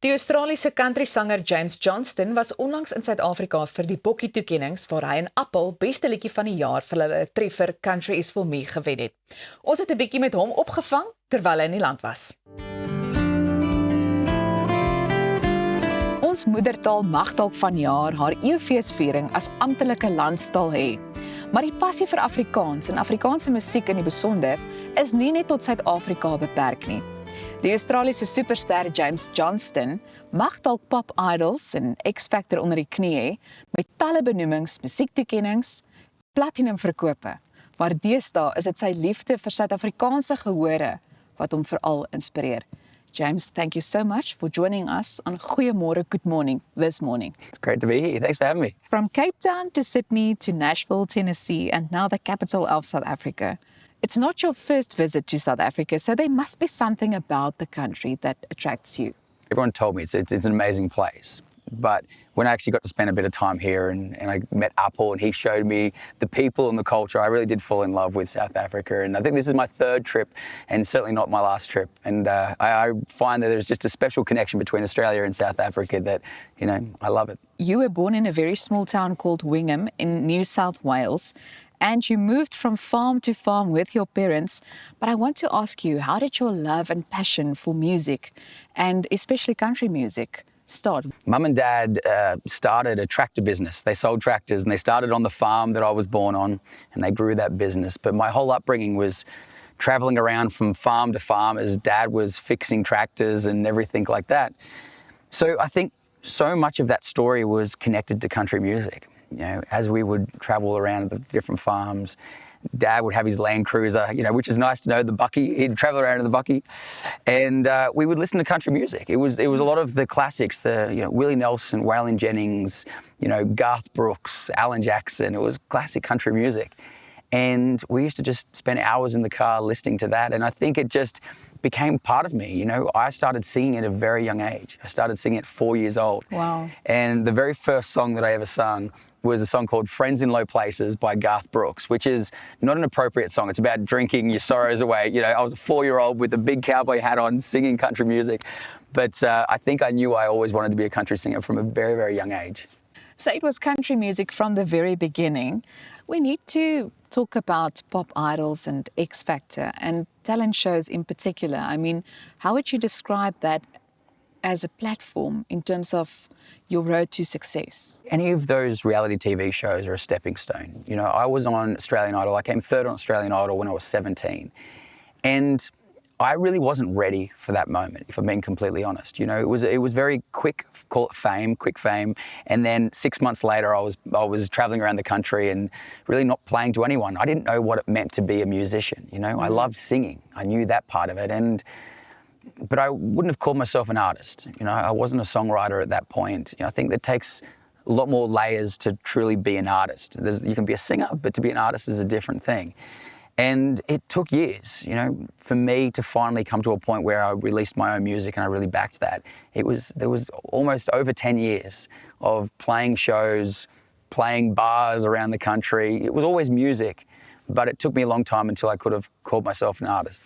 Die Australiese countrysanger James Johnston was onlangs in Suid-Afrika vir die Bokkie-toekennings waar hy en Appel beste liedjie van die jaar vir hulle treffer Country is for Me gewen het. Ons het 'n bietjie met hom opgevang terwyl hy in die land was. Ons moedertaal mag dalk vanjaar haar eeufeesviering as amptelike landstaal hê. Maar die passie vir Afrikaans en Afrikaanse musiek in die besonder is nie net tot Suid-Afrika beperk nie. Die Australiese superster James Johnston mag dalk pop idols en X-Factor onder die knie hê met talle benoemings, musiektoekennings, platinumverkope. Maar deesdae is dit sy liefde vir Suid-Afrikaanse gehore wat hom veral inspireer. James, thank you so much for joining us on Goeiemôre, Good Morning this morning. It's great to be here. Thanks for having me. From Cape Town to Sydney to Nashville, Tennessee, and now the capital of South Africa. It's not your first visit to South Africa, so there must be something about the country that attracts you. Everyone told me it's an amazing place. But when I actually got to spend a bit of time here and I met Apple and he showed me the people and the culture, I really did fall in love with South Africa. And I think this is my third trip and certainly not my last trip. And I find that there's just a special connection between Australia and South Africa that, I love it. You were born in a very small town called Wingham in New South Wales. And you moved from farm to farm with your parents. But I want to ask you, how did your love and passion for music, and especially country music, start? Mum and Dad started a tractor business. They sold tractors and they started on the farm that I was born on and they grew that business. But my whole upbringing was traveling around from farm to farm as Dad was fixing tractors and everything like that. So I think so much of that story was connected to country music. As we would travel around the different farms, Dad would have his Land Cruiser, which is nice to know, the Bucky. He'd travel around in the Bucky, and we would listen to country music. It was a lot of the classics, Willie Nelson, Waylon Jennings, Garth Brooks, Alan Jackson. It was classic country music, and we used to just spend hours in the car listening to that. And I think it just became part of me. I started singing at a very young age. I started singing at 4 years old. Wow! And the very first song that I ever sung was a song called Friends in Low Places by Garth Brooks, which is not an appropriate song. It's about drinking your sorrows away. I was a 4-year-old with a big cowboy hat on singing country music. But I think I knew I always wanted to be a country singer from a very, very young age. So it was country music from the very beginning. We need to talk about pop idols and X-Factor and talent shows in particular. I mean, how would you describe that as a platform in terms of your road to success? Any of those reality TV shows are a stepping stone. I was on Australian Idol. I came third on Australian Idol when I was 17. And I really wasn't ready for that moment, if I'm being completely honest. It was very quick, call it fame, quick fame. And then 6 months later, I was traveling around the country and really not playing to anyone. I didn't know what it meant to be a musician. I loved singing. I knew that part of it. But I wouldn't have called myself an artist. I wasn't a songwriter at that point. I think it takes a lot more layers to truly be an artist. You can be a singer, but to be an artist is a different thing. And it took years, for me to finally come to a point where I released my own music and I really backed that. There was almost over 10 years of playing shows, playing bars around the country. It was always music, but it took me a long time until I could have called myself an artist.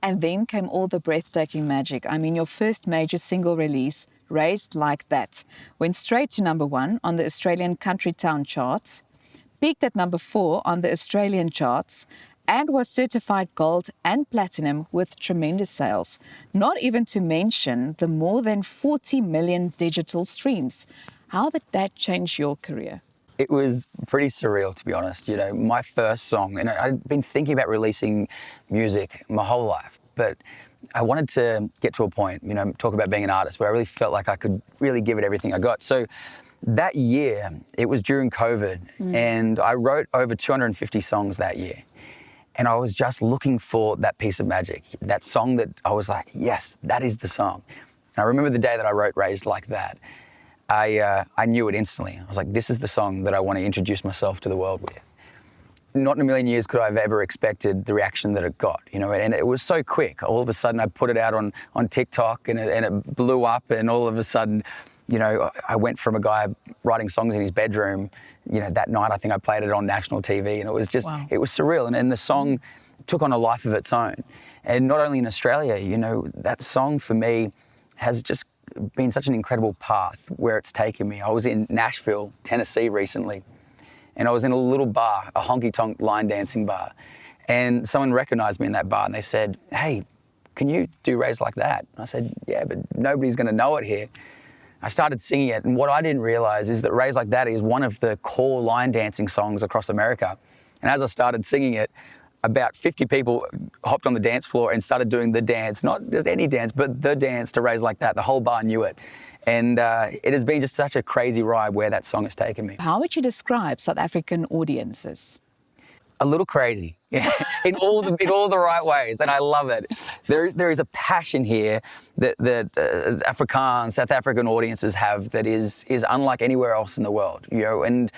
And then came all the breathtaking magic. I mean, your first major single release, Raised Like That, went straight to #1 on the Australian Country Town charts, peaked at #4 on the Australian charts, and was certified gold and platinum with tremendous sales. Not even to mention the more than 40 million digital streams. How did that change your career? It was pretty surreal, to be honest. My first song, and I'd been thinking about releasing music my whole life, but I wanted to get to a point, talk about being an artist, where I really felt like I could really give it everything I got. So that year, it was during COVID, and I wrote over 250 songs that year. And I was just looking for that piece of magic, that song that I was like, yes, that is the song. And I remember the day that I wrote Raised Like That. I knew it instantly. I was like, this is the song that I want to introduce myself to the world with. Not in a million years could I have ever expected the reaction that it got, and it was so quick. All of a sudden I put it out on TikTok and it blew up, and all of a sudden, I went from a guy writing songs in his bedroom, that night I think I played it on national TV, and it was just, It was surreal. And the song took on a life of its own. And not only in Australia, that song for me has just been such an incredible path where it's taken me. I was in Nashville, Tennessee recently, and I was in a little bar, a honky-tonk line dancing bar, and someone recognized me in that bar and they said, "Hey, can you do Raise Like That?" And I said, "Yeah, but nobody's going to know it here." I started singing it, and what I didn't realize is that Raise Like That is one of the core line dancing songs across America. And as I started singing it, about 50 people hopped on the dance floor and started doing the dance, not just any dance, but the dance to Raise Like That. The whole bar knew it. And it has been just such a crazy ride where that song has taken me. How would you describe South African audiences? A little crazy, in all the right ways, and I love it. There is a passion here that Afrikaans, South African audiences have that is unlike anywhere else in the world. You know, and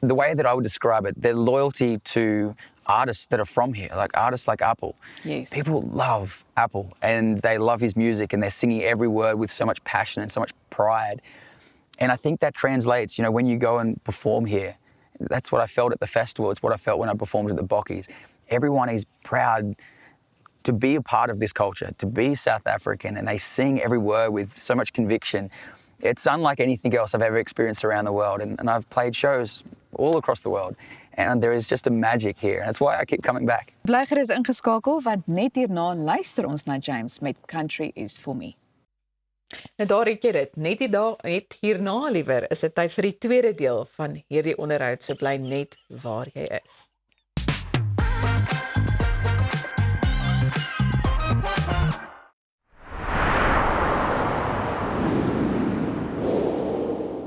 the way that I would describe it, their loyalty to artists that are from here, like artists like Apple. Yes. People love Apple, and they love his music, and they're singing every word with so much passion and so much pride. And I think that translates. You know, when you go and perform here. That's what I felt at the festival. It's what I felt when I performed at the Bockies. Everyone is proud to be a part of this culture, to be South African, and they sing every word with so much conviction. It's unlike anything else I've ever experienced around the world, and I've played shows all across the world, and there is just a magic here. That's why I keep coming back. Bly gerus ingeskakel, want net hierna luister ons na James met Country is for Me. Nou daar het jy dit, net hierna liewer, is dit tyd vir die tweede deel van hierdie onderhoud, so bly net waar jy is.